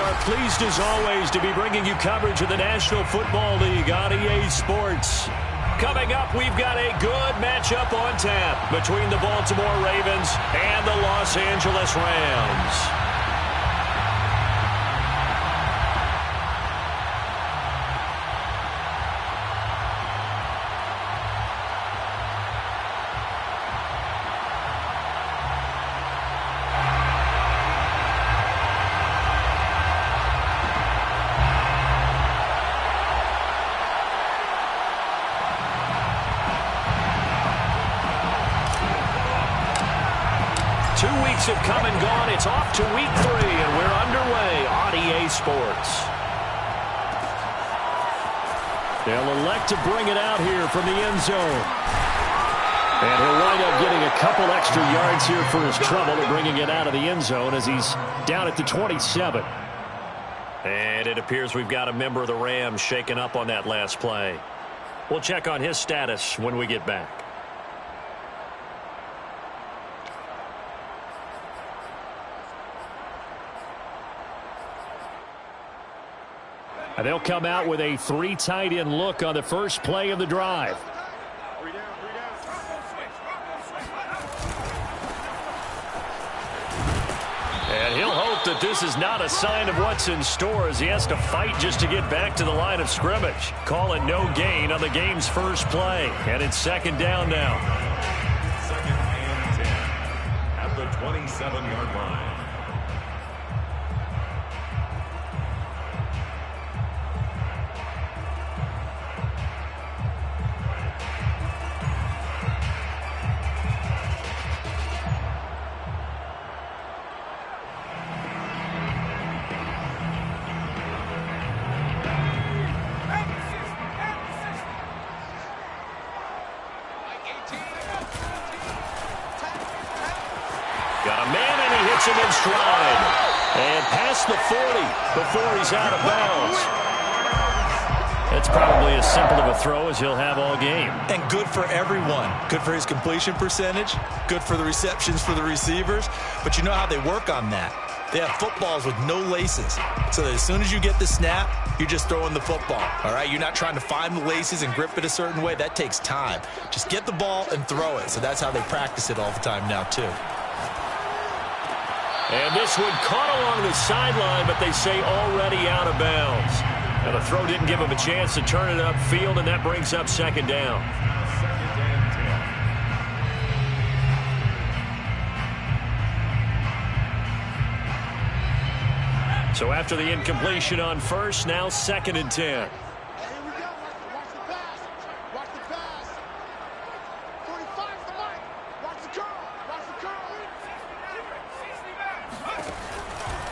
we are pleased as always to be bringing you coverage of the National Football League on EA Sports. Coming up, we've got a good matchup on tap between the Baltimore Ravens and the Los Angeles Rams. 2 weeks have come and gone. It's off to week 3, and we're underway on EA Sports. They'll elect to bring it out here from the end zone. And he'll wind up getting a couple extra yards here for his trouble of bringing it out of the end zone as he's down at the 27. And it appears we've got a member of the Rams shaken up on that last play. We'll check on his status when we get back. And they'll come out with a 3 tight end look on the first play of the drive. And he'll hope that this is not a sign of what's in store as he has to fight just to get back to the line of scrimmage. Call it no gain on the game's first play. And it's 2nd down now. 2nd and 10 at the 27-yard line. Got a man, and he hits him in stride. And past the 40 before he's out of bounds. It's probably as simple of a throw as he'll have all game. And good for everyone. Good for his completion percentage. Good for the receptions for the receivers. But you know how they work on that. They have footballs with no laces. So that as soon as you get the snap, you're just throwing the football. All right? You're not trying to find the laces and grip it a certain way. That takes time. Just get the ball and throw it. So that's how they practice it all the time now, too. And this one caught along the sideline, but they say already out of bounds. And the throw didn't give him a chance to turn it upfield, and that brings up 2nd down. 2nd and 10. So after the incompletion on first, now 2nd and 10.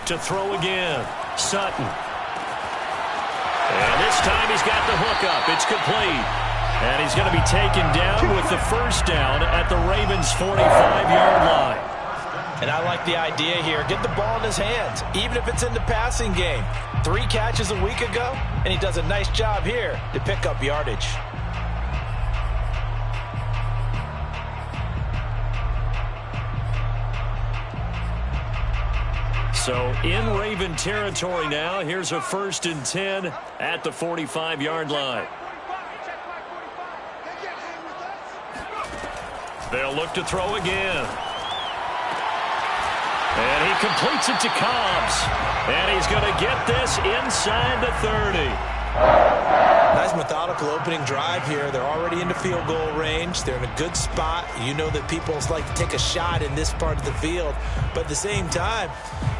To throw again, Sutton. And this time he's got the hook up. It's complete. And he's going to be taken down with the 1st down at the Ravens' 45-yard line. And I like the idea here. Get the ball in his hands, even if it's in the passing game. 3 catches a week ago, and he does a nice job here to pick up yardage. So in Raven territory now, here's a 1st and 10 at the 45-yard line. They'll look to throw again. And he completes it to Cobbs. And he's going to get this inside the 30. Nice methodical opening drive here. They're already into field goal range. They're in a good spot. You know that people like to take a shot in this part of the field. But at the same time,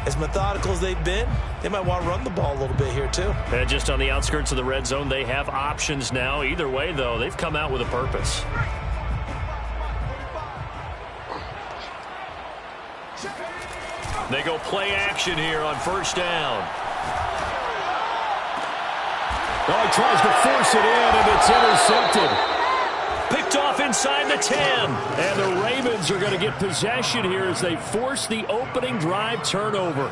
as methodical as they've been, they might want to run the ball a little bit here too. And just on the outskirts of the red zone, they have options now. Either way, though, they've come out with a purpose. They go play action here on 1st down. Oh, he tries to force it in, and it's intercepted. Picked off inside the 10. And the Ravens are going to get possession here as they force the opening drive turnover.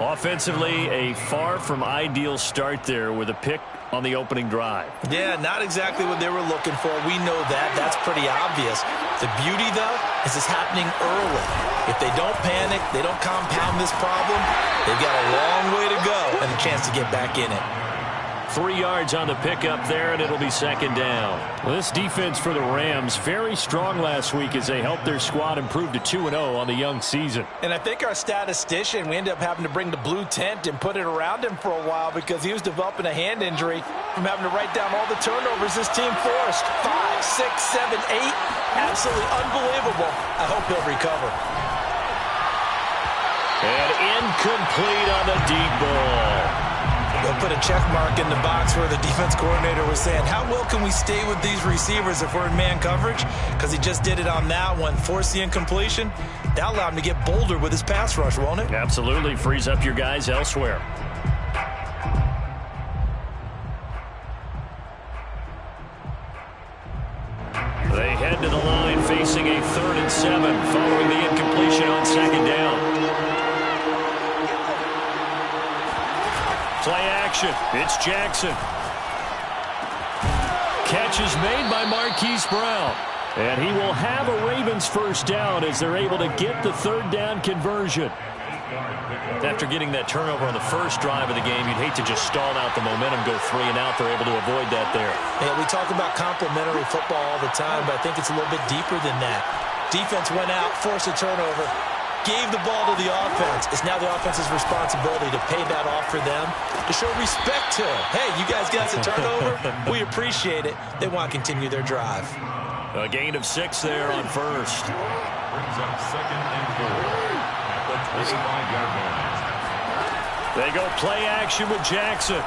Offensively, a far from ideal start there with a pick on the opening drive. Yeah, not exactly what they were looking for. We know that. That's pretty obvious. The beauty, though, is it's happening early. If they don't panic, they don't compound this problem, they've got a long way to go and a chance to get back in it. 3 yards on the pickup there, and it'll be second down. Well, this defense for the Rams, very strong last week as they helped their squad improve to 2-0 on the young season. And I think our statistician, we ended up having to bring the blue tent and put it around him for a while because he was developing a hand injury from having to write down all the turnovers this team forced. 5, 6, 7, 8. Absolutely unbelievable. I hope he'll recover. And incomplete on the deep ball. They'll put a check mark in the box where the defense coordinator was saying, how well can we stay with these receivers if we're in man coverage? Because he just did it on that one, forced the incompletion. That'll allow him to get bolder with his pass rush, won't it? Absolutely. Frees up your guys elsewhere. They head to the line facing a 3rd and 7 following the incompletion on second down. Play action. It's Jackson. Catch is made by Marquise Brown. And he will have a Ravens first down as they're able to get the 3rd down conversion. After getting that turnover on the first drive of the game, you'd hate to just stall out the momentum, go 3 and out. They're able to avoid that there. Yeah, we talk about complementary football all the time, but I think it's a little bit deeper than that. Defense went out, forced a turnover, gave the ball to the offense. It's now the offense's responsibility to pay that off for them, to show respect to them. Hey, you guys got a turnover? We appreciate it. They want to continue their drive. A gain of 6 there on first. Brings up 2nd and 4 at the 25-yard line. They go play action with Jackson.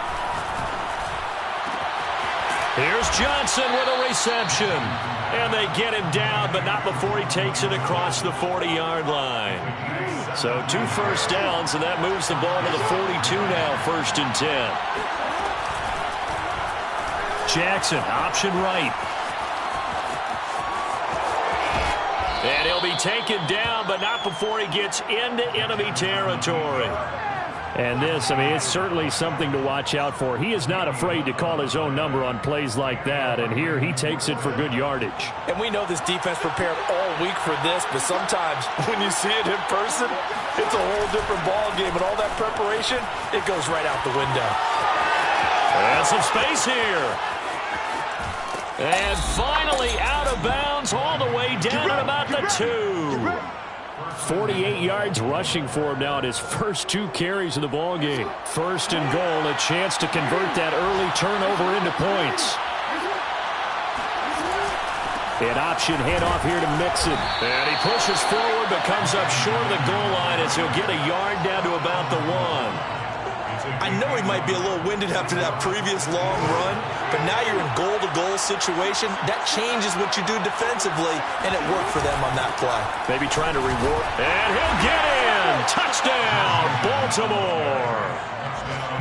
Here's Johnson with a reception. And they get him down, but not before he takes it across the 40-yard line. So 2 first downs, and that moves the ball to the 42 now, 1st and 10. Jackson, option right. And he'll be taken down, but not before he gets into enemy territory. And this, I mean, it's certainly something to watch out for. He is not afraid to call his own number on plays like that, and here he takes it for good yardage. And we know this defense prepared all week for this, but sometimes when you see it in person, it's a whole different ball game, and all that preparation, it goes right out the window. And some space here. And finally out of bounds all the way down at about the 2. 48 yards rushing for him now at his first 2 carries of the ball game. 1st and goal, a chance to convert that early turnover into points. An option handoff here to Mixon. And he pushes forward but comes up short of the goal line as he'll get a yard down to about the 1. I know he might be a little winded after that previous long run, but now you're in goal-to-goal situation. That changes what you do defensively, and it worked for them on that play. Maybe trying to reward. And he'll get in! Touchdown, Baltimore!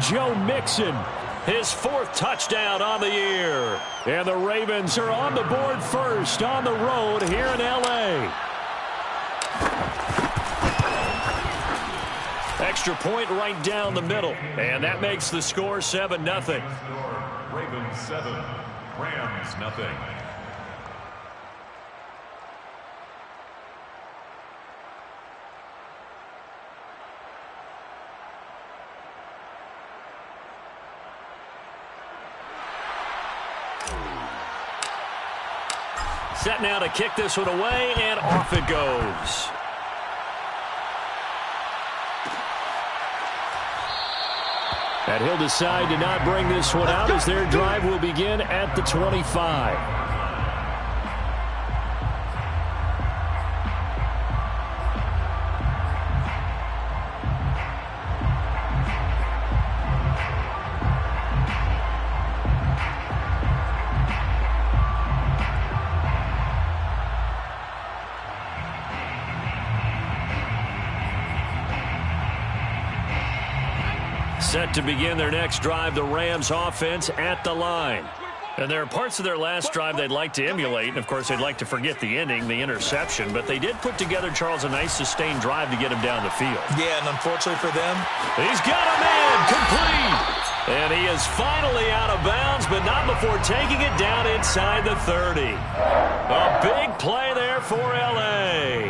Joe Mixon, his 4th touchdown on the year. And the Ravens are on the board first on the road here in L.A. Extra point right down the middle. And that makes the score 7-0. Ravens 7, Rams nothing. Set now to kick this one away, and off it goes. And he'll decide to not bring this one out as their drive will begin at the 25. Set to begin their next drive, the Rams offense at the line. And there are parts of their last drive they'd like to emulate, and of course they'd like to forget the ending, the interception, but they did put together, Charles, a nice sustained drive to get him down the field. Yeah, and unfortunately for them, he's got a man complete. And he is finally out of bounds, but not before taking it down inside the 30. A big play there for L.A.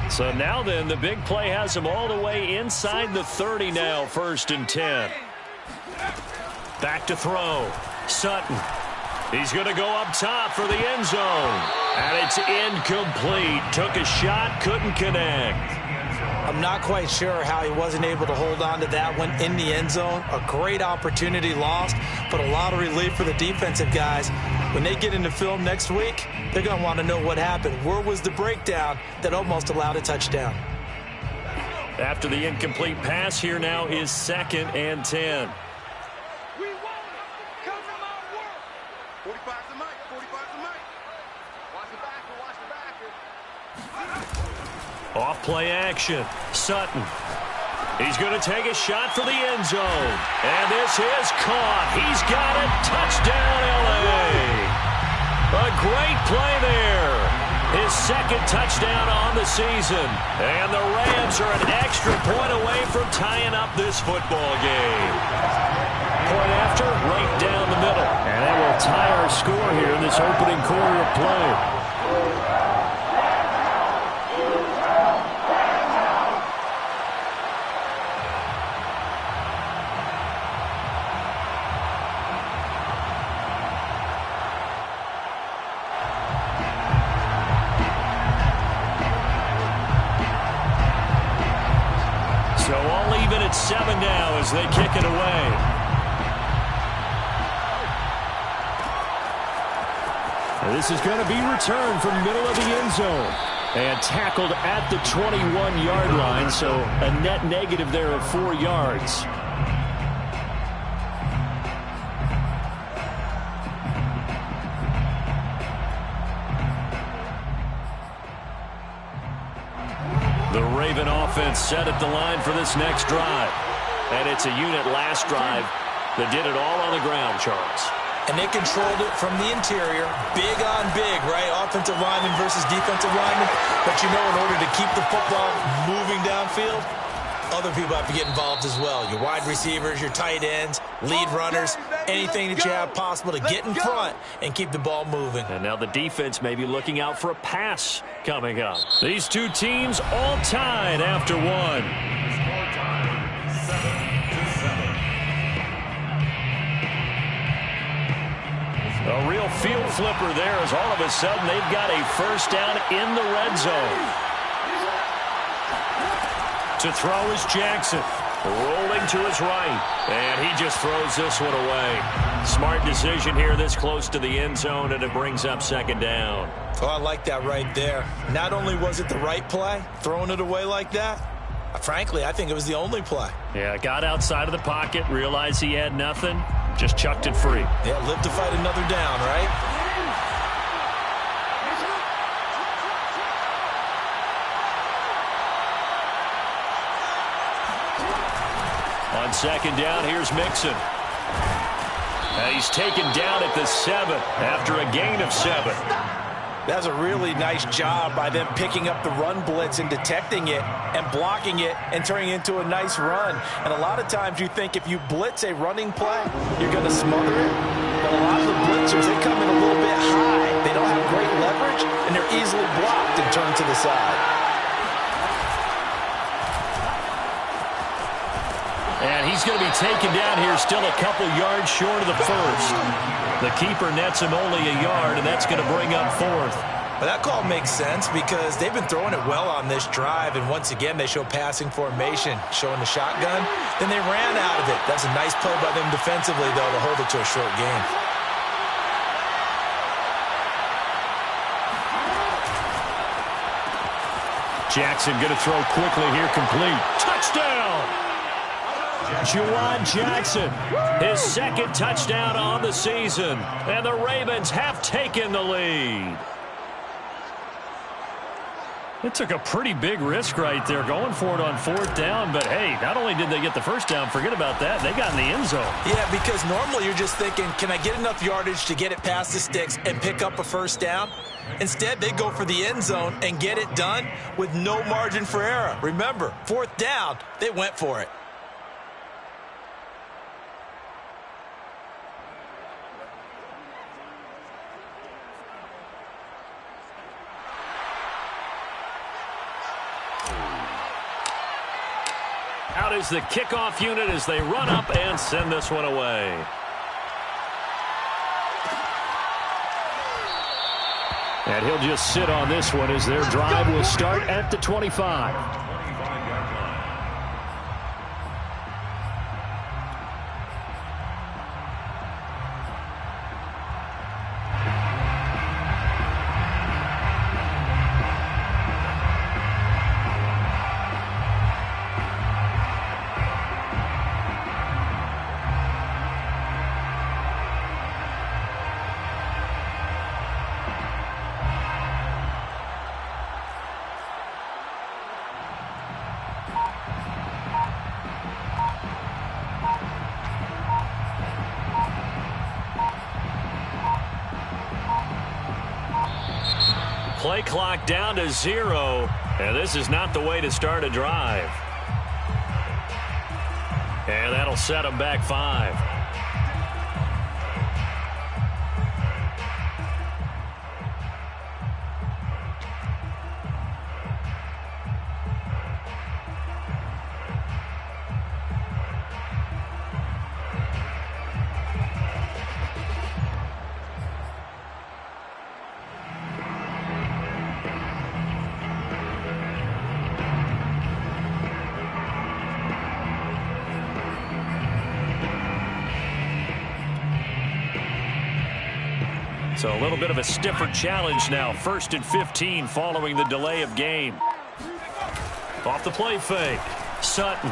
So now then, the big play has him all the way inside the 30 now, 1st and 10. Back to throw. Sutton. He's going to go up top for the end zone. And it's incomplete. Took a shot, couldn't connect. I'm not quite sure how he wasn't able to hold on to that one in the end zone. A great opportunity lost, but a lot of relief for the defensive guys. When they get into film next week, they're going to want to know what happened. Where was the breakdown that almost allowed a touchdown? After the incomplete pass, here now is 2nd and 10. Off play action. Sutton. He's going to take a shot for the end zone. And this is caught. He's got it. Touchdown, L.A. A great play there. His 2nd touchdown on the season. And the Rams are an extra point away from tying up this football game. Point after, right down the middle. And that will tie our score here in this opening quarter of play. So all even at 7 now as they kick it away. And this is going to be returned from the middle of the end zone. And tackled at the 21-yard line, so a net negative there of 4 yards. The Raven offense set at the line for this next drive. And it's a unit last drive that did it all on the ground, Charles. And they controlled it from the interior. Big on big, right? Offensive lineman versus defensive lineman. But you know, in order to keep the football moving downfield, other people have to get involved as well. Your wide receivers, your tight ends, lead runners, anything that you have possible to get in front and keep the ball moving. And now the defense may be looking out for a pass coming up. These two teams all tied after one. A real field flipper there as all of a sudden they've got a first down in the red zone. To throw is Jackson. Rolling to his right. And he just throws this one away. Smart decision here this close to the end zone, and it brings up 2nd down. Oh, I like that right there. Not only was it the right play, throwing it away like that, frankly, I think it was the only play. Yeah, got outside of the pocket, realized he had nothing, just chucked it free. Yeah, live to fight another down, right? On 2nd down, here's Mixon. And he's taken down at the 7 after a gain of 7. That's a really nice job by them picking up the run blitz and detecting it and blocking it and turning it into a nice run. And a lot of times you think if you blitz a running play, you're going to smother it. But a lot of the blitzers, they come in a little bit high. They don't have great leverage, and they're easily blocked and turned to the side. And he's going to be taken down here still a couple yards short of the first. The keeper nets him only a yard, and that's going to bring up 4th. Well, that call makes sense because they've been throwing it well on this drive, and once again they show passing formation, showing the shotgun. Then they ran out of it. That's a nice play by them defensively, though, to hold it to a short game. Jackson going to throw quickly here, complete. Touchdown! Juwan Jackson, his second touchdown on the season. And the Ravens have taken the lead. It took a pretty big risk right there going for it on fourth down. But, hey, not only did they get the first down, forget about that, they got in the end zone. Yeah, because normally you're just thinking, can I get enough yardage to get it past the sticks and pick up a first down? Instead, they go for the end zone and get it done with no margin for error. Remember, fourth down, they went for it. Out is the kickoff unit as they run up and send this one away. And he'll just sit on this one as their drive will start at the 25. Play clock down to 0, and this is not the way to start a drive. And that'll set them back 5. So a little bit of a stiffer challenge now. 1st and 15 following the delay of game. Off the play fake. Sutton.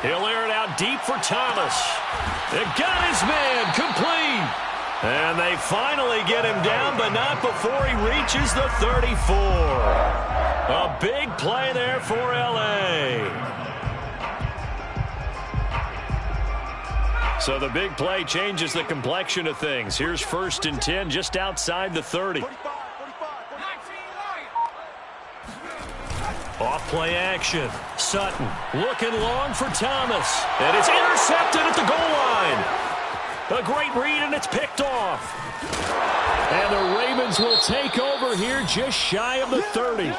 He'll air it out deep for Thomas. It got his man complete. And they finally get him down, but not before he reaches the 34. A big play there for L.A. So the big play changes the complexion of things. Here's 1st and 10 just outside the 30. Off play action. Sutton looking long for Thomas. And it's intercepted at the goal line. A great read, and it's picked off. And the Ravens will take over here just shy of the 30.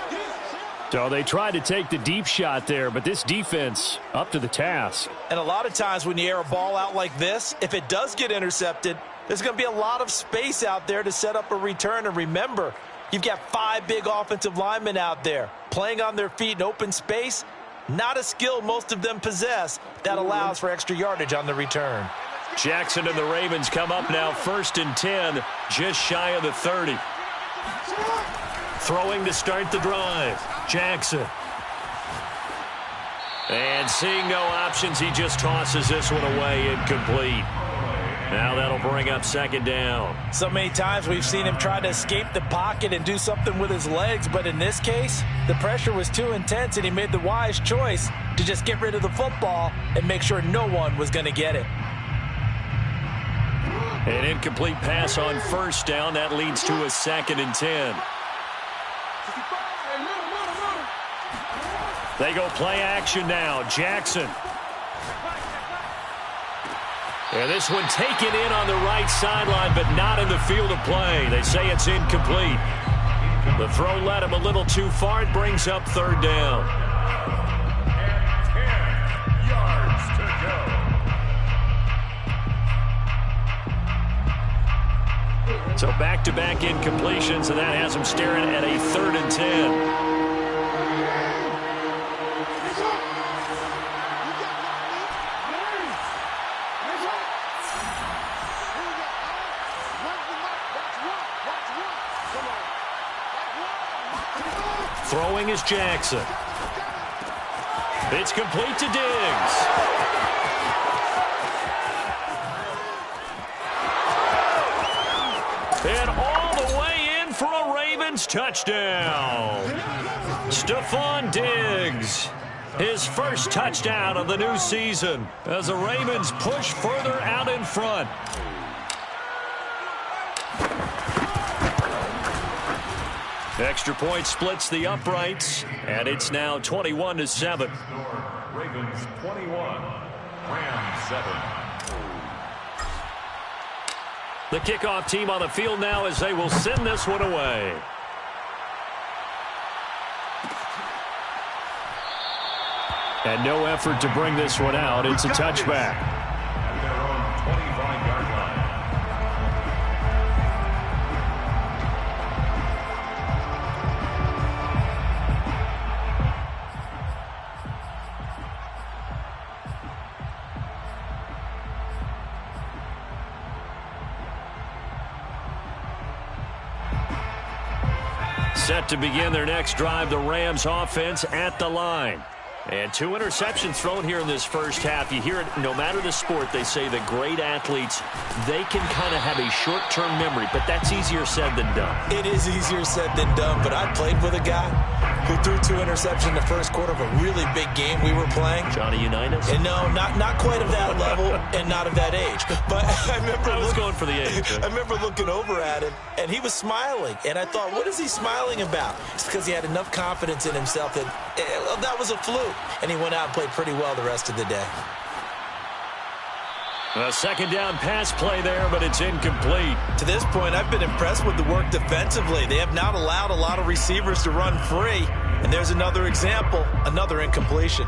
So they tried to take the deep shot there, but this defense up to the task. And a lot of times when you air a ball out like this, if it does get intercepted, there's going to be a lot of space out there to set up a return. And remember, you've got 5 big offensive linemen out there playing on their feet in open space. Not a skill most of them possess that allows for extra yardage on the return. Jackson and the Ravens come up now 1st and 10, just shy of the 30. Throwing to start the drive. Jackson. And seeing no options, he just tosses this one away, incomplete. Now that'll bring up 2nd down. So many times we've seen him try to escape the pocket and do something with his legs, but in this case, the pressure was too intense and he made the wise choice to just get rid of the football and make sure no one was going to get it. An incomplete pass on 1st down. That leads to a 2nd and 10. They go play action now. Jackson. And this one taken in on the right sideline, but not in the field of play. They say it's incomplete. The throw led him a little too far. It brings up 3rd down. And 10 yards to go. So back-to-back incompletions, and that has him staring at a 3rd and 10. Throwing is Jackson. It's complete to Diggs. And all the way in for a Ravens touchdown. Stephon Diggs, his first touchdown of the new season as the Ravens push further out in front. Extra point splits the uprights, and it's now 21-7. Ravens 21, Rams 7. The kickoff team on the field now as they will send this one away. And no effort to bring this one out. It's a touchback. At their own 25-yard line. Set to begin their next drive, the Rams offense at the line. And 2 interceptions thrown here in this first half. You hear it, no matter the sport, they say that great athletes, they can kind of have a short-term memory, but that's easier said than done. It is easier said than done, but I played with a guy who threw 2 interceptions in the first quarter of a really big game we were playing. Johnny Unitas? And no, not quite of that level and not of that age. But I remember I was going for the age. I remember looking over at him, and he was smiling. And I thought, what is he smiling about? It's because he had enough confidence in himself that that was a fluke. And he went out and played pretty well the rest of the day. A second down pass play there, but it's incomplete. To this point, I've been impressed with the work defensively. They have not allowed a lot of receivers to run free. And there's another example, another incompletion.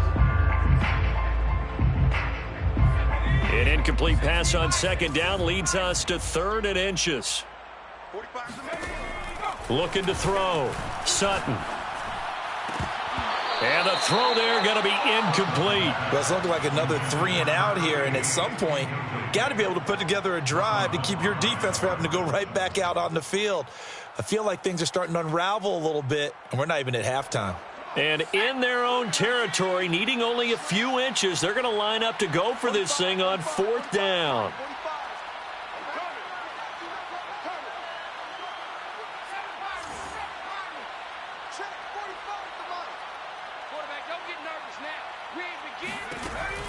An incomplete pass on second down leads us to 3rd and inches. Looking to throw. Sutton. And the throw there going to be incomplete. Well, it's looking like another 3 and out here, and at some point, got to be able to put together a drive to keep your defense from having to go right back out on the field. I feel like things are starting to unravel a little bit, and we're not even at halftime. And in their own territory, needing only a few inches, they're going to line up to go for this thing on 4th down.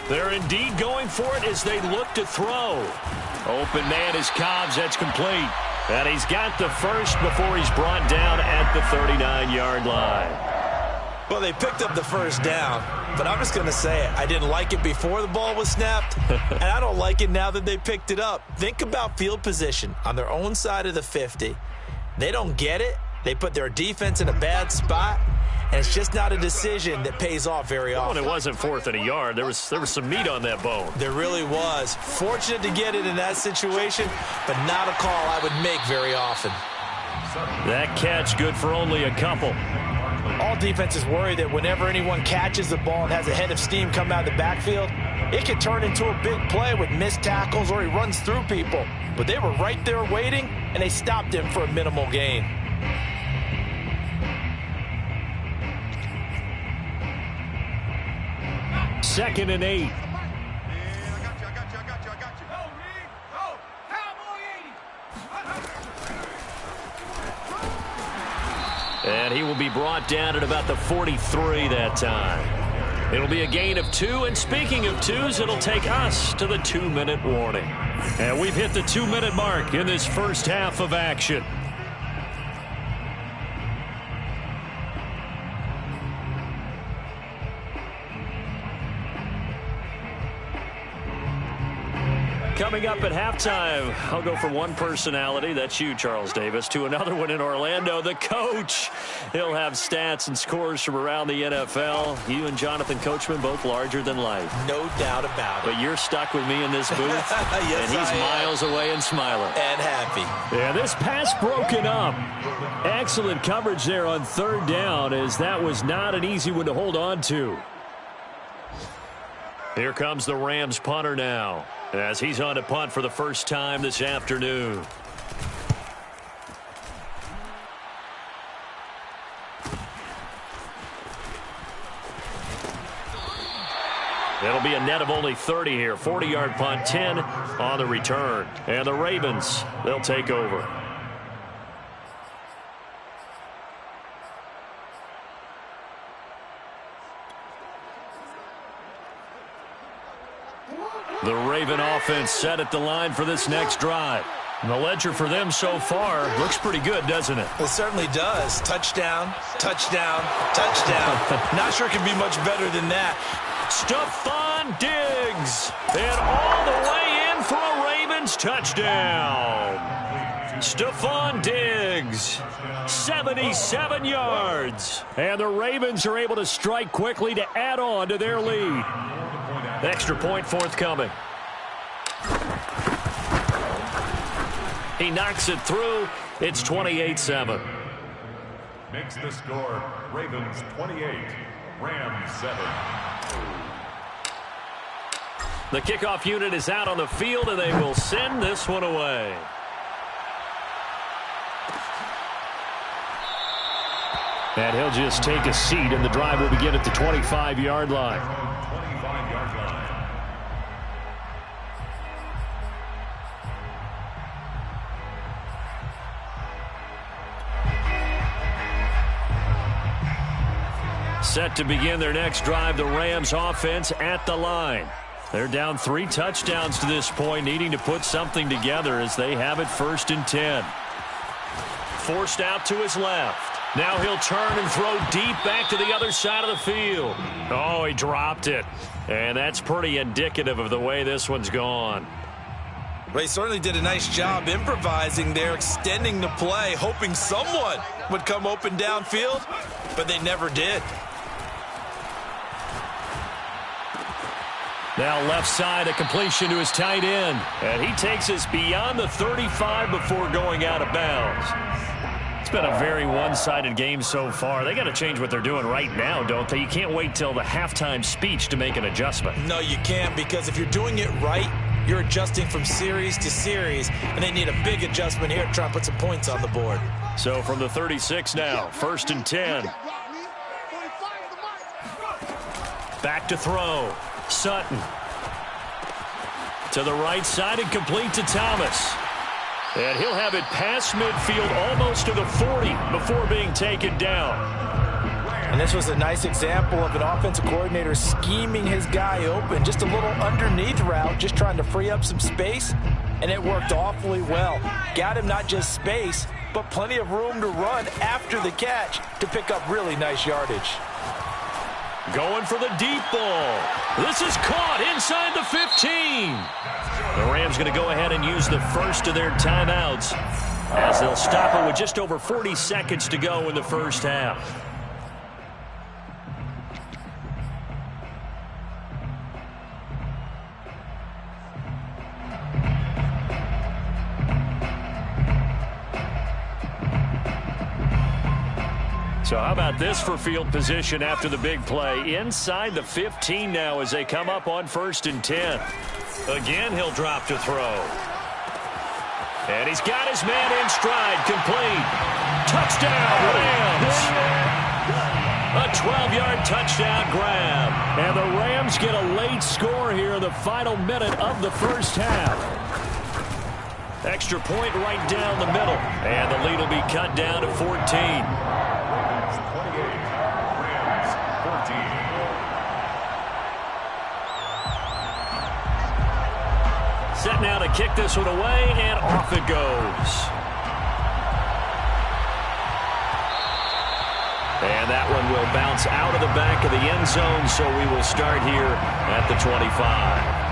They're indeed going for it as they look to throw. Open man is Cobbs. That's complete. And he's got the first before he's brought down at the 39-yard line. Well, they picked up the first down, but I'm just going to say it. I didn't like it before the ball was snapped, and I don't like it now that they picked it up. Think about field position on their own side of the 50. They don't get it. They put their defense in a bad spot. And it's just not a decision that pays off very often. Well, it wasn't 4th and a yard. There was some meat on that bone. There really was. Fortunate to get it in that situation, but not a call I would make very often. That catch good for only a couple. All defenses worry that whenever anyone catches the ball and has a head of steam come out of the backfield, it can turn into a big play with missed tackles or he runs through people. But they were right there waiting, and they stopped him for a minimal gain. Second and 8. And he will be brought down at about the 43 that time. It'll be a gain of 2, and speaking of 2s, it'll take us to the 2-minute warning. And we've hit the 2-minute mark in this first half of action. Coming up at halftime, I'll go from one personality, that's you, Charles Davis, to another one in Orlando, the coach. He'll have stats and scores from around the NFL. You and Jonathan Coachman, both larger than life. No doubt about it. But you're stuck with me in this booth, yes, and he's miles away and smiling. And happy. Yeah, this pass broken up. Excellent coverage there on 3rd down, as that was not an easy one to hold on to. Here comes the Rams punter now, as he's on to punt for the first time this afternoon. It'll be a net of only 30 here. 40-yard punt, 10 on the return. And the Ravens, they'll take over. The Raven offense set at the line for this next drive. And the ledger for them so far looks pretty good, doesn't it? It certainly does. Touchdown, touchdown, touchdown. Not sure it can be much better than that. Stephon Diggs. And all the way in for a Ravens touchdown. Stephon Diggs, 77 yards. And the Ravens are able to strike quickly to add on to their lead. Extra point forthcoming. He knocks it through. It's 28-7. Makes the score Ravens 28, Rams 7. The kickoff unit is out on the field, and they will send this one away. And he'll just take a seat, and the drive will begin at the 25-yard line. 25-yard line. Set to begin their next drive, the Rams offense at the line. They're down 3 touchdowns to this point, needing to put something together as they have it 1st and 10. Forced out to his left. Now he'll turn and throw deep back to the other side of the field. Oh, he dropped it. And that's pretty indicative of the way this one's gone. They certainly did a nice job improvising there, extending the play, hoping someone would come open downfield, but they never did. Now left side, a completion to his tight end. And he takes us beyond the 35 before going out of bounds. It's been a very one-sided game so far. They got to change what they're doing right now, don't they? You can't wait till the halftime speech to make an adjustment. No, you can't, because if you're doing it right, you're adjusting from series to series, and they need a big adjustment here to try and put some points on the board. So from the 36 now, 1st and 10. Back to throw. Sutton. To the right side and complete to Thomas. And he'll have it past midfield almost to the 40 before being taken down. And this was a nice example of an offensive coordinator scheming his guy open. Just a little underneath route, just trying to free up some space, and it worked awfully well. Got him not just space, but plenty of room to run after the catch to pick up really nice yardage. Going for the deep ball. This is caught inside the 15. The Rams going to go ahead and use the first of their timeouts as they'll stop it with just over 40 seconds to go in the first half. So how about this for field position after the big play? Inside the 15 now as they come up on 1st and 10. Again, he'll drop to throw. And he's got his man in stride, complete. Touchdown, Rams. A 12-yard touchdown grab. And the Rams get a late score here in the final minute of the first half. Extra point right down the middle. And the lead will be cut down to 14. Set now to kick this one away, and off it goes. And that one will bounce out of the back of the end zone, so we will start here at the 25.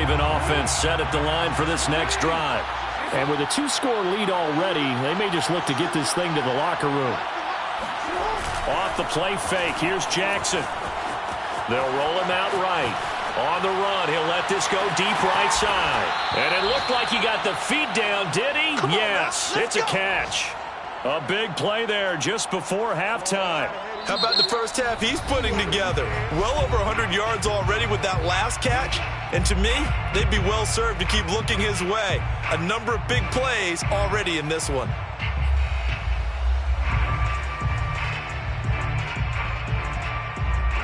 Offense set at the line for this next drive. And with a 2-score lead already, they may just look to get this thing to the locker room. Off the play fake, here's Jackson. They'll roll him out right. On the run, he'll let this go deep right side. And it looked like he got the feet down, did he? Yes, it's a catch. A big play there just before halftime. How about the first half he's putting together? Well over 100 yards already with that last catch. And to me, they'd be well served to keep looking his way. A number of big plays already in this one.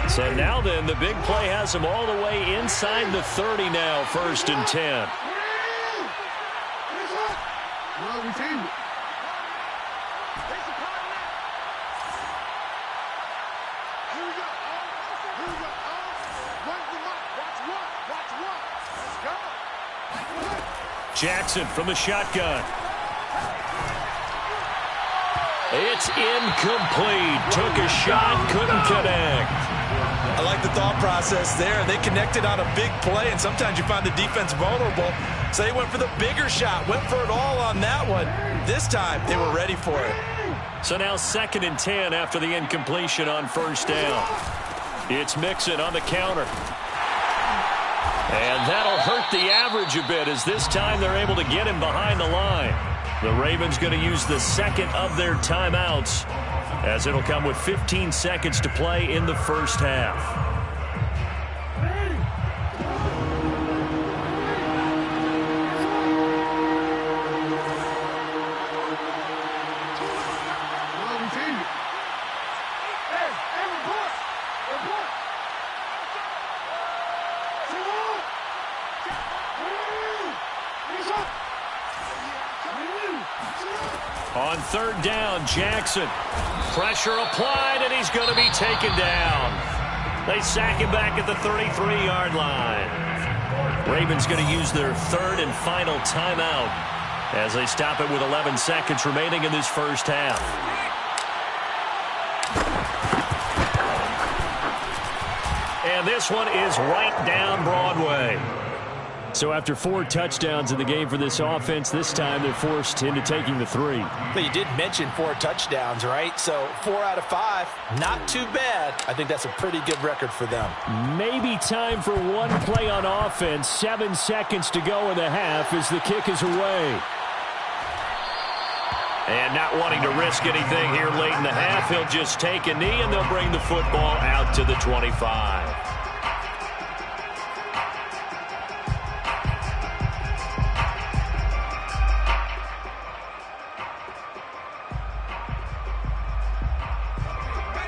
So now then, the big play has him all the way inside the 30 now, 1st and 10. Jackson from the shotgun. It's incomplete. Took a shot, couldn't connect. I like the thought process there. They connected on a big play, and sometimes you find the defense vulnerable. So they went for the bigger shot, went for it all on that one. This time, they were ready for it. So now 2nd and 10 after the incompletion on 1st down. It's Mixon on the counter. And that'll hurt the average a bit as this time they're able to get him behind the line. The Ravens going to use the 2nd of their timeouts as it'll come with 15 seconds to play in the 1st half. On 3rd down, Jackson. Pressure applied, and he's going to be taken down. They sack him back at the 33-yard line. Ravens going to use their 3rd and final timeout as they stop it with 11 seconds remaining in this 1st half. And this one is right down Broadway. So after 4 touchdowns in the game for this offense, this time they're forced into taking the 3. But you did mention 4 touchdowns, right? So 4 out of 5, not too bad. I think that's a pretty good record for them. Maybe time for one play on offense. 7 seconds to go in the half as the kick is away. And not wanting to risk anything here late in the half, he'll just take a knee and they'll bring the football out to the 25.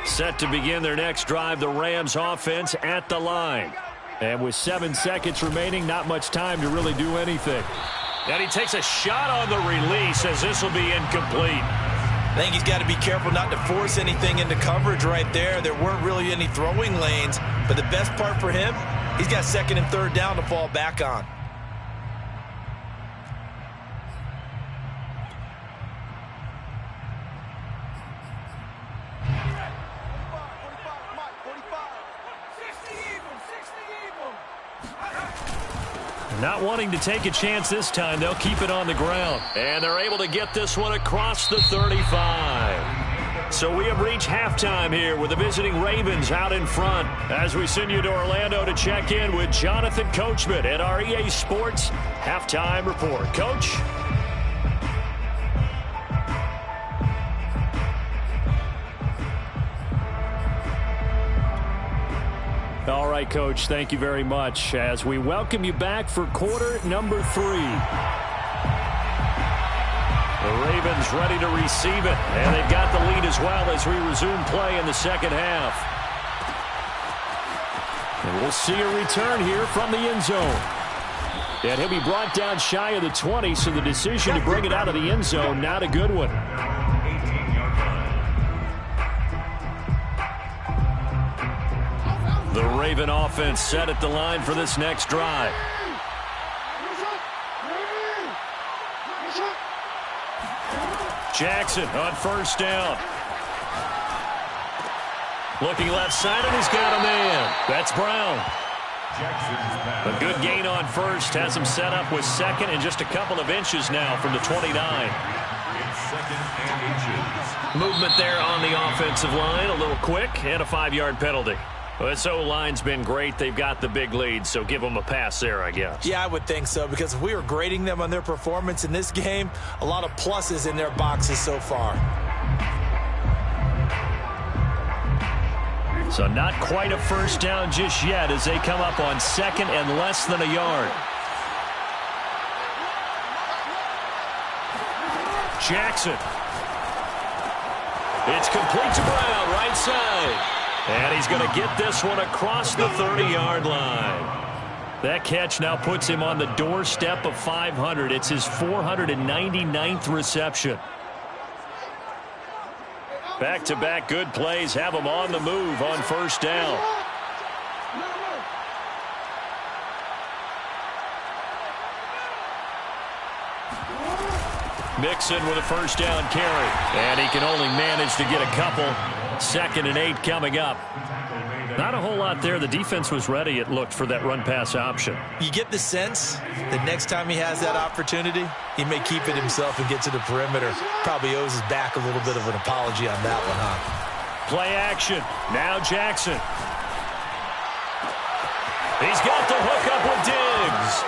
Set to begin their next drive, the Rams offense at the line. And with 7 seconds remaining, not much time to really do anything. And he takes a shot on the release as this will be incomplete. I think he's got to be careful not to force anything into coverage right there. There weren't really any throwing lanes, but the best part for him, he's got 2nd and 3rd down to fall back on. Not wanting to take a chance this time, they'll keep it on the ground. And they're able to get this one across the 35. So we have reached halftime here with the visiting Ravens out in front. As we send you to Orlando to check in with Jonathan Coachman at our EA Sports Halftime Report. Coach? All right, Coach, thank you very much as we welcome you back for quarter number 3. The Ravens ready to receive it, and they've got the lead as well as we resume play in the 2nd half. And we'll see a return here from the end zone. And he'll be brought down shy of the 20, so the decision to bring it out of the end zone, not a good one. The Raven offense set at the line for this next drive. Jackson on 1st down. Looking left side, and he's got a man. That's Brown. A good gain on 1st. Has him set up with 2nd and just a couple of inches now from the 29. Movement there on the offensive line. A little quick and a 5-yard penalty. Well, this O-line's been great. They've got the big lead, so give them a pass there, I guess. Yeah, I would think so, because if we were grading them on their performance in this game, a lot of pluses in their boxes so far. So not quite a first down just yet as they come up on second and less than a yard. Jackson. It's complete to Brown, right side. And he's going to get this one across the 30-yard line. That catch now puts him on the doorstep of 500. It's his 499th reception. Back-to-back good plays have him on the move on first down. Mixon with a first down carry. And he can only manage to get a couple. 2nd and 8 coming up. Not a whole lot there. The defense was ready, it looked, for that run-pass option. You get the sense that next time he has that opportunity, he may keep it himself and get to the perimeter. Probably owes his back a little bit of an apology on that one, huh? Play action. Now Jackson. He's got the hook up with Diggs.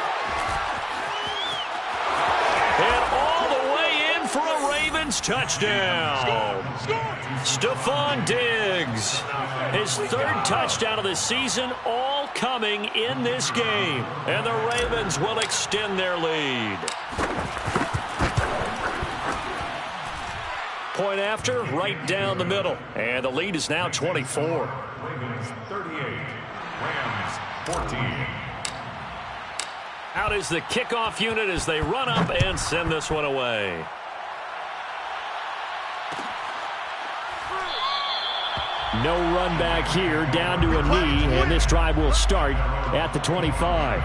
And all the way in for a Ravens touchdown. Stephon Diggs. His 3rd touchdown of the season, all coming in this game. And the Ravens will extend their lead. Point after, right down the middle. And the lead is now 24. Ravens 38, Rams 14. Out is the kickoff unit as they run up and send this one away. No run back here, down to a knee, and this drive will start at the 25.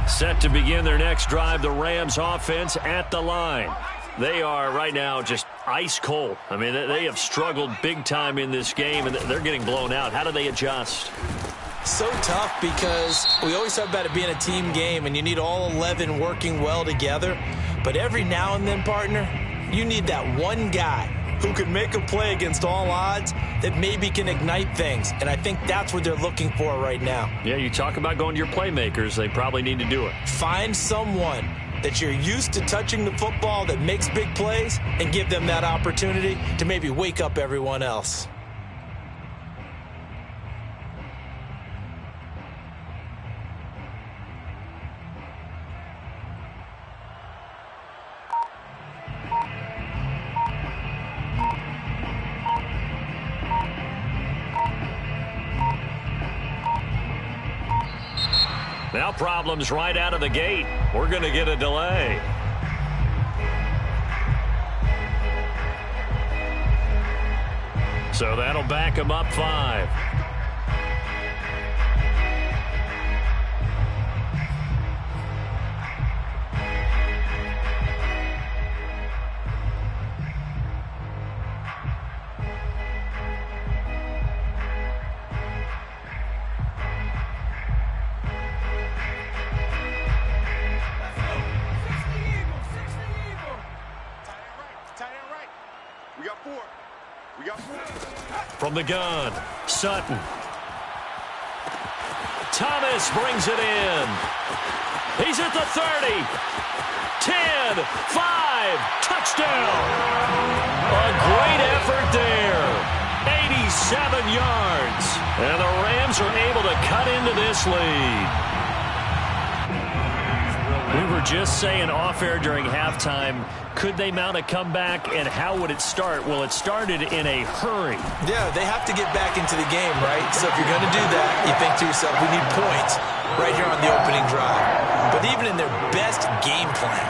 Set to begin their next drive, the Rams offense at the line. They are right now just ice cold. I mean, they have struggled big time in this game, and they're getting blown out. How do they adjust? So tough because we always talk about it being a team game, and you need all 11 working well together. But every now and then, partner, you need that one guy who can make a play against all odds that maybe can ignite things. And I think that's what they're looking for right now. Yeah, you talk about going to your playmakers. They probably need to do it. Find someone that you're used to touching the football that makes big plays and give them that opportunity to maybe wake up everyone else. Now problems right out of the gate. We're going to get a delay. So that'll back him up 5. From the gun, Sutton. Thomas brings it in. He's at the 30. 10, 5, touchdown. A great effort there. 87 yards. And the Rams are able to cut into this lead. We were just saying off-air during halftime, could they mount a comeback, and how would it start? Well, it started in a hurry. Yeah, they have to get back into the game, right? So if you're going to do that, you think to yourself, we need points right here on the opening drive. But even in their best game plan,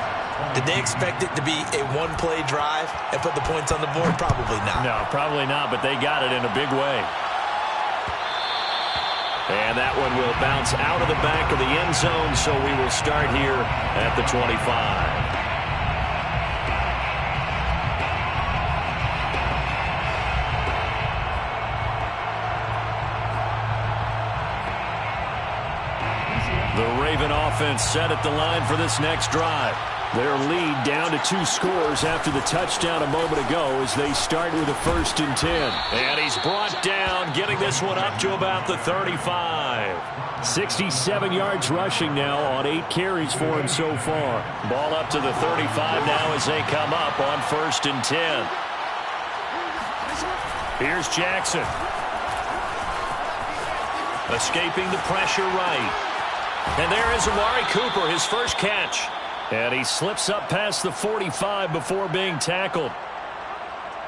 did they expect it to be a one-play drive and put the points on the board? Probably not. No, probably not, but they got it in a big way. And that one will bounce out of the back of the end zone, so we will start here at the 25. The Raven offense set at the line for this next drive. Their lead down to 2 scores after the touchdown a moment ago as they start with a 1st and 10. And he's brought down, getting this one up to about the 35. 67 yards rushing now on 8 carries for him so far. Ball up to the 35 now as they come up on 1st and 10. Here's Jackson. Escaping the pressure right. And there is Amari Cooper, his first catch. And he slips up past the 45 before being tackled.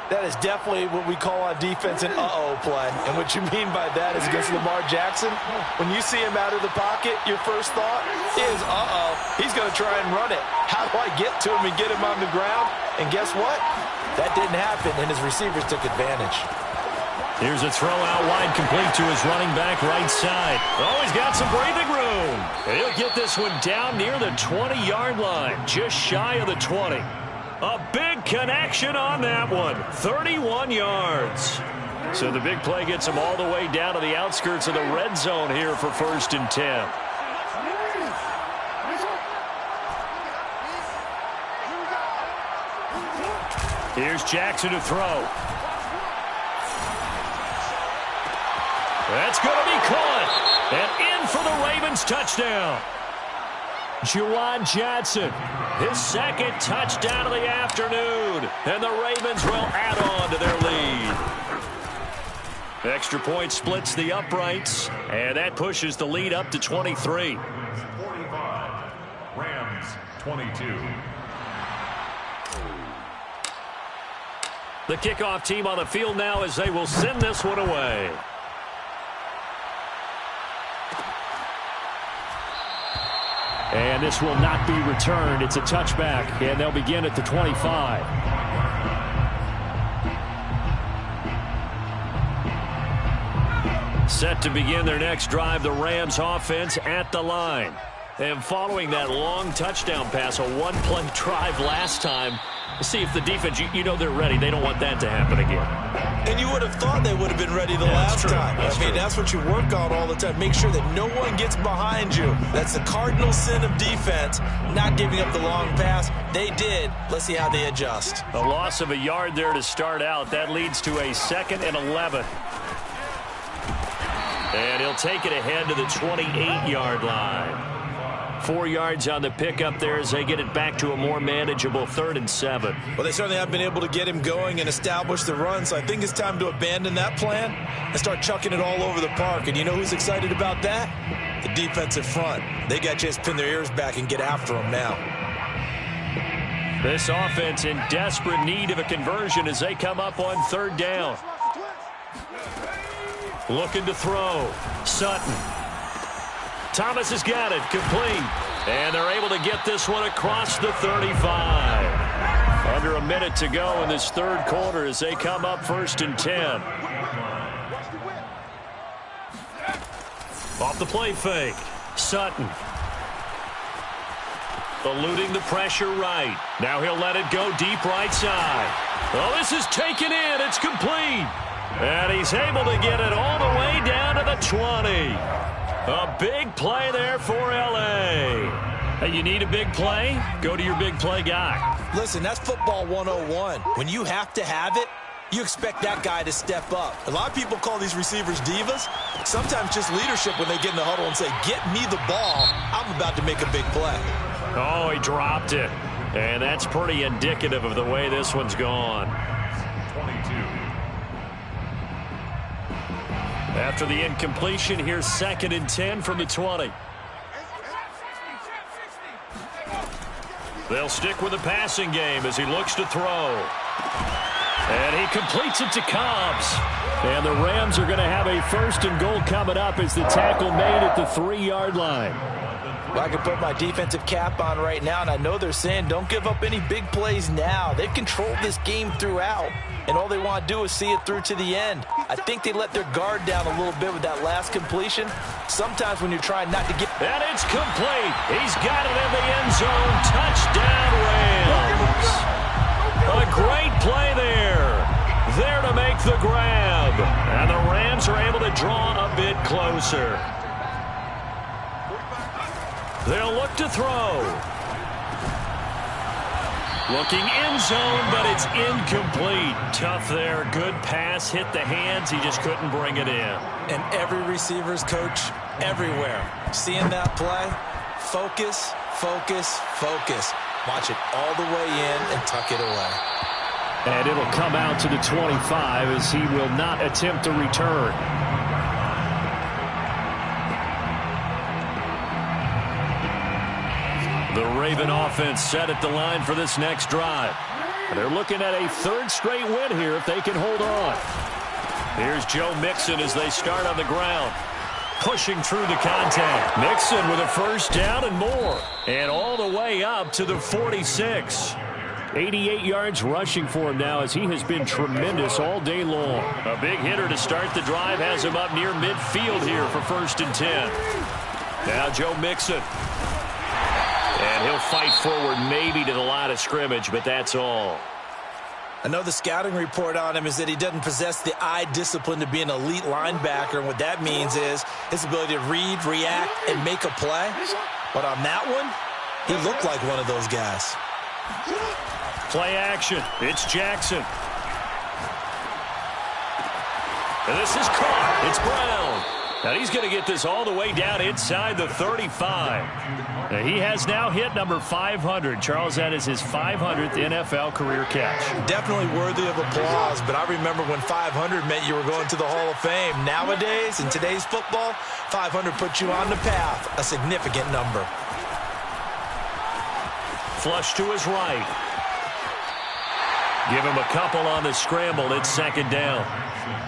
That is definitely what we call on defense an uh-oh play. And what you mean by that is against Lamar Jackson, when you see him out of the pocket, your first thought is, uh-oh, he's going to try and run it. How do I get to him and get him on the ground? And guess what? That didn't happen, and his receivers took advantage. Here's a throw out wide, complete to his running back right side. Oh, he's got some breathing room. And he'll get this one down near the 20-yard line, just shy of the 20. A big connection on that one, 31 yards. So the big play gets him all the way down to the outskirts of the red zone here for 1st and 10. Here's Jackson to throw. That's going to be caught. And in for the Ravens touchdown. Juwan Johnson, his 2nd touchdown of the afternoon. And the Ravens will add on to their lead. Extra point splits the uprights. And that pushes the lead up to 23. 45. Rams 22. The kickoff team on the field now as they will send this one away. And this will not be returned. It's a touchback, and they'll begin at the 25. Set to begin their next drive, the Rams offense at the line. And following that long touchdown pass, a one-play drive last time, see if the defense, you know they're ready. They don't want that to happen again. And you would have thought they would have been ready the last time. I mean, that's what you work on all the time. Make sure that no one gets behind you. That's the cardinal sin of defense, not giving up the long pass. They did. Let's see how they adjust. A loss of a yard there to start out. That leads to a 2nd and 11. And he'll take it ahead to the 28-yard line. 4 yards on the pickup there as they get it back to a more manageable 3rd and 7. Well, they certainly have been able to get him going and establish the run, so I think it's time to abandon that plan and start chucking it all over the park. And you know who's excited about that? The defensive front. They got a chance to pin their ears back and get after him now. This offense in desperate need of a conversion as they come up on 3rd down. Looking to throw. Sutton. Thomas has got it, complete. And they're able to get this one across the 35. Under a minute to go in this 3rd quarter as they come up 1st and 10. Off the play fake. Sutton. Eluding the pressure right. Now he'll let it go deep right side. Oh, this is taken in. It's complete. And he's able to get it all the way down to the 20. A big play there for L.A. Hey, you need a big play? Go to your big play guy. Listen, that's football 101. When you have to have it, you expect that guy to step up. A lot of people call these receivers divas. Sometimes just leadership when they get in the huddle and say, get me the ball. I'm about to make a big play. Oh, he dropped it. And that's pretty indicative of the way this one's gone. 22. After the incompletion, here's 2nd and 10 from the 20. They'll stick with the passing game as he looks to throw. And he completes it to Cobbs. And the Rams are going to have a 1st and goal coming up as the tackle made at the 3-yard line. Well, I can put my defensive cap on right now, and I know they're saying don't give up any big plays now. They've controlled this game throughout, and all they want to do is see it through to the end. I think they let their guard down a little bit with that last completion. Sometimes when you're trying not to get... And it's complete. He's got it in the end zone. Touchdown, Rams. A great play there. There to make the grab. And the Rams are able to draw a bit closer. They'll look to throw. Looking end zone, but it's incomplete. Tough there. Good pass. Hit the hands. He just couldn't bring it in. And every receiver's coach everywhere. Seeing that play, focus, focus, focus. Watch it all the way in and tuck it away. And it'll come out to the 25 as he will not attempt a return. The Raven offense set at the line for this next drive. And they're looking at a third straight win here if they can hold on. Here's Joe Mixon as they start on the ground. Pushing through the contact. Mixon with a first down and more. And all the way up to the 46. 88 yards rushing for him now as he has been tremendous all day long. A big hitter to start the drive has him up near midfield here for 1st and 10. Now Joe Mixon. And he'll fight forward maybe to the line of scrimmage, but that's all. I know the scouting report on him is that he doesn't possess the eye discipline to be an elite linebacker, and what that means is his ability to read, react, and make a play. But on that one, he looked like one of those guys. Play action. It's Jackson. And this is caught. It's Brown. Now he's going to get this all the way down inside the 35. Now he has now hit number 500. Charles, that is his 500th NFL career catch. Definitely worthy of applause, but I remember when 500 meant you were going to the Hall of Fame. Nowadays, in today's football, 500 puts you on the path, a significant number. Flush to his right. Give him a couple on the scramble. It's 2nd down.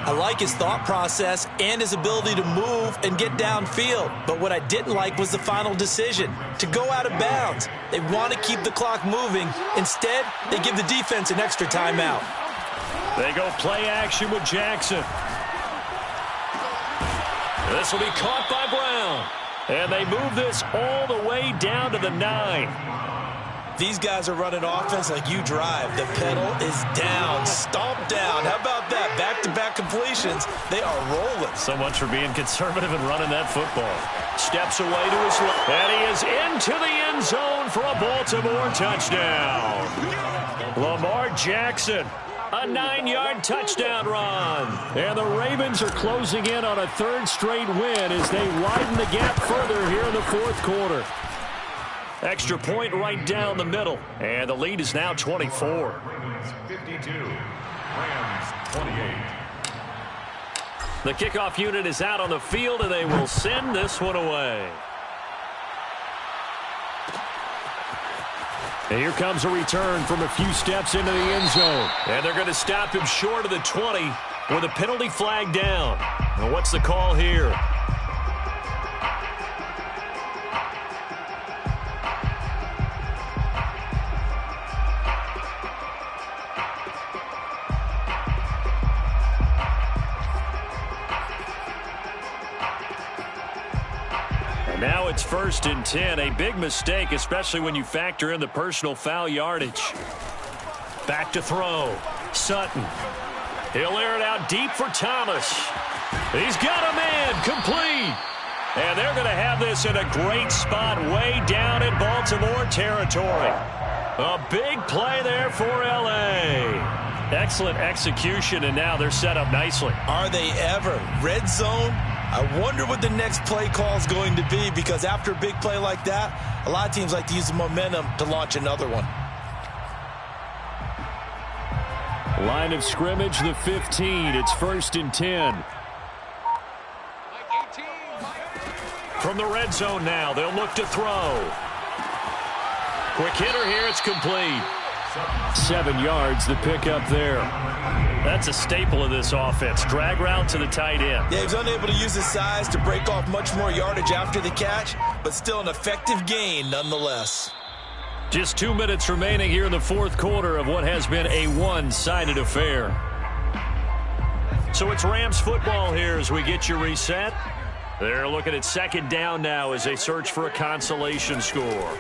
I like his thought process and his ability to move and get downfield. But what I didn't like was the final decision, to go out of bounds. They want to keep the clock moving. Instead, they give the defense an extra timeout. They go play action with Jackson. This will be caught by Brown. And they move this all the way down to the 9. These guys are running offense like you drive. The pedal is down, stomped down. How about that? Back-to-back completions. They are rolling. So much for being conservative and running that football. Steps away to his left. And he is into the end zone for a Baltimore touchdown. Lamar Jackson, a 9-yard touchdown run. And the Ravens are closing in on a 3rd straight win as they widen the gap further here in the 4th quarter. Extra point right down the middle. And the lead is now 24. 52. Rams 28. The kickoff unit is out on the field, and they will send this one away. And here comes a return from a few steps into the end zone. And they're going to stop him short of the 20 with a penalty flag down. Now what's the call here? Now it's 1st and 10. A big mistake, especially when you factor in the personal foul yardage. Back to throw. Sutton. He'll air it out deep for Thomas. He's got a man. Complete. And they're going to have this in a great spot way down in Baltimore territory. A big play there for L.A. Excellent execution, and now they're set up nicely. Are they ever? Red zone? I wonder what the next play call is going to be, because after a big play like that, a lot of teams like to use the momentum to launch another one. Line of scrimmage, the 15. It's 1st and 10. From the red zone now, they'll look to throw. Quick hitter here, it's complete. 7 yards, the pickup there. That's a staple of this offense. Drag route to the tight end. Yeah, he was unable to use his size to break off much more yardage after the catch, but still an effective gain nonetheless. Just 2 minutes remaining here in the 4th quarter of what has been a one-sided affair. So it's Rams football here as we get you reset. They're looking at 2nd down now as they search for a consolation score.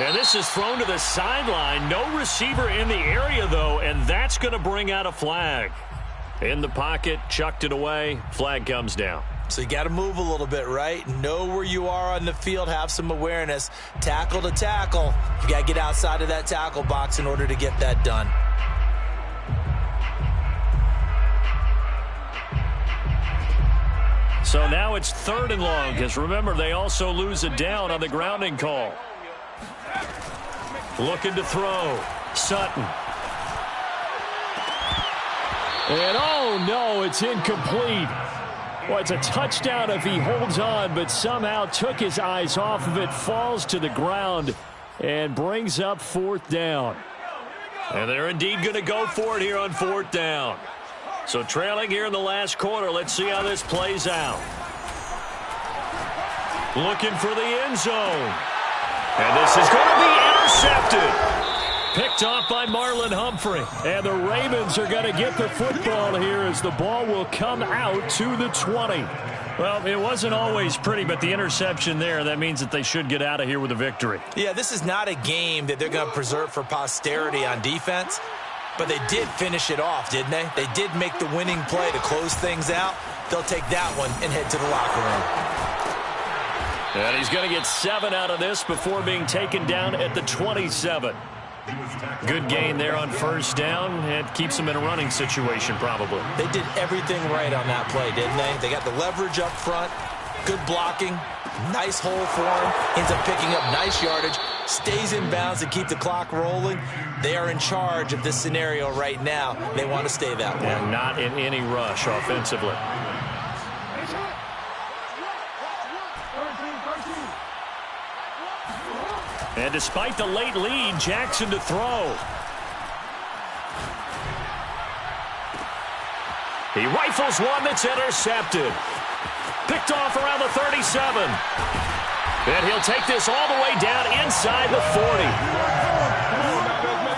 And this is thrown to the sideline. No receiver in the area, though, and that's going to bring out a flag. In the pocket, chucked it away. Flag comes down. So you got to move a little bit, right? Know where you are on the field, have some awareness. Tackle to tackle. You got to get outside of that tackle box in order to get that done. So now it's 3rd and long, because remember, they also lose a down on the grounding call. Looking to throw. Sutton. And oh no, it's incomplete. Well, it's a touchdown if he holds on, but somehow took his eyes off of it, falls to the ground, and brings up 4th down. And they're indeed going to go for it here on 4th down. So trailing here in the last quarter, let's see how this plays out. Looking for the end zone. And this is going to be intercepted. Picked off by Marlon Humphrey. And the Ravens are going to get the football here as the ball will come out to the 20. Well, it wasn't always pretty, but the interception there, that means that they should get out of here with a victory. Yeah, this is not a game that they're going to preserve for posterity on defense, but they did finish it off, didn't they? They did make the winning play to close things out. They'll take that one and head to the locker room. And he's going to get 7 out of this before being taken down at the 27. Good gain there on 1st down. It keeps them in a running situation probably. They did everything right on that play, didn't they? They got the leverage up front, good blocking, nice hole for him, ends up picking up nice yardage, stays in bounds to keep the clock rolling. They are in charge of this scenario right now. They want to stay that way. And not in any rush offensively. And despite the late lead, Jackson to throw. He rifles one that's intercepted. Picked off around the 37. And he'll take this all the way down inside the 40.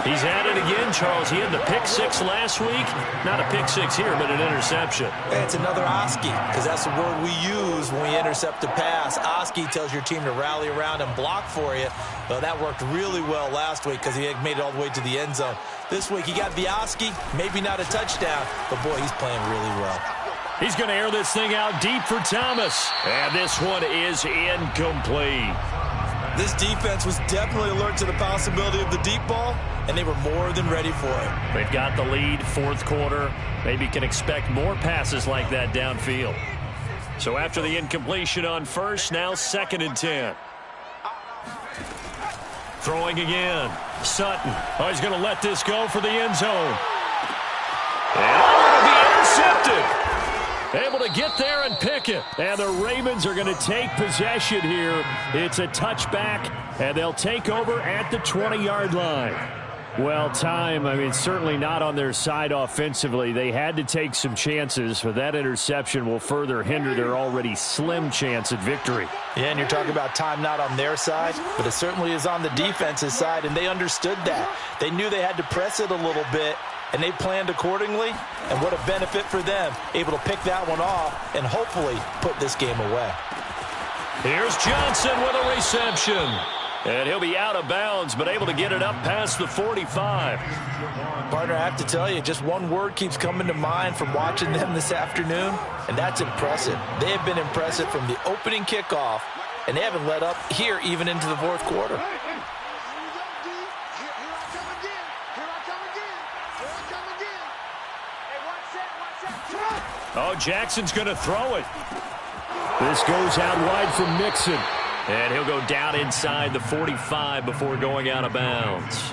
He's at it again, Charles. He had the pick 6 last week. Not a pick 6 here, but an interception. It's another Oski, because that's the word we use when we intercept a pass. Oski tells your team to rally around and block for you. Well, that worked really well last week because he had made it all the way to the end zone. This week he got the Oski, maybe not a touchdown, but boy, he's playing really well. He's going to air this thing out deep for Thomas. And this one is incomplete. This defense was definitely alert to the possibility of the deep ball, and they were more than ready for it. They've got the lead, 4th quarter. Maybe can expect more passes like that downfield. So after the incompletion on 1st, now 2nd and 10. Throwing again. Sutton. Oh, he's going to let this go for the end zone. And it'll be intercepted. Able to get there and pick it. And the Ravens are going to take possession here. It's a touchback, and they'll take over at the 20-yard line. Well, certainly not on their side offensively. They had to take some chances, but that interception will further hinder their already slim chance at victory. Yeah, and you're talking about time not on their side, but it certainly is on the defense's side, and they understood that. They knew they had to press it a little bit, and they planned accordingly, and what a benefit for them, able to pick that one off and hopefully put this game away. Here's Johnson with a reception. And he'll be out of bounds, but able to get it up past the 45. Partner, I have to tell you, just one word keeps coming to mind from watching them this afternoon, and that's impressive. They have been impressive from the opening kickoff, and they haven't let up here even into the 4th quarter. Oh, Jackson's going to throw it. This goes out wide from Mixon. And he'll go down inside the 45 before going out of bounds.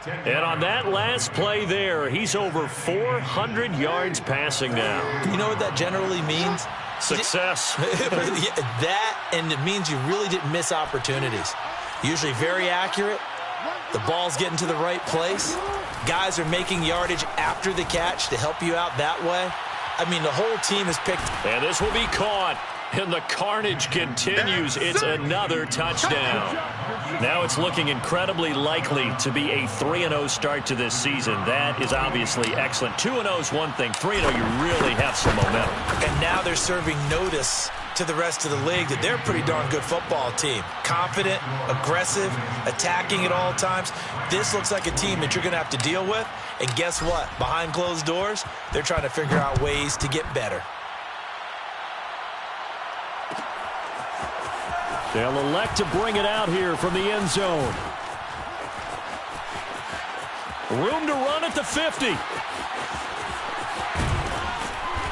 And on that last play there, he's over 400 yards passing now. You know what that generally means? Success. That, and it means you really didn't miss opportunities. Usually very accurate. The ball's getting to the right place. Guys are making yardage after the catch to help you out that way. I mean, the whole team is picked. And this will be caught. And the carnage continues. It's another touchdown. Now it's looking incredibly likely to be a 3-0 start to this season. That is obviously excellent. 2-0 is one thing. 3-0, you really have some momentum. And now they're serving notice to the rest of the league that they're a pretty darn good football team. Confident, aggressive, attacking at all times. This looks like a team that you're going to have to deal with. And guess what? Behind closed doors, they're trying to figure out ways to get better. They'll elect to bring it out here from the end zone. Room to run at the 50.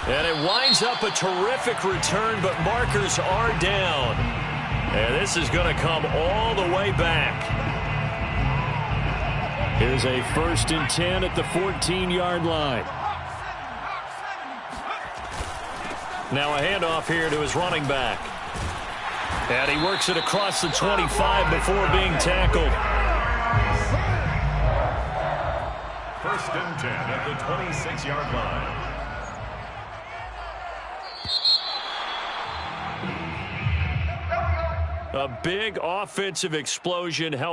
And it winds up a terrific return, but markers are down. And this is going to come all the way back. Here's a 1st and 10 at the 14-yard line. Now a handoff here to his running back. And he works it across the 25 before being tackled. 1st and 10 at the 26-yard line. A big offensive explosion helped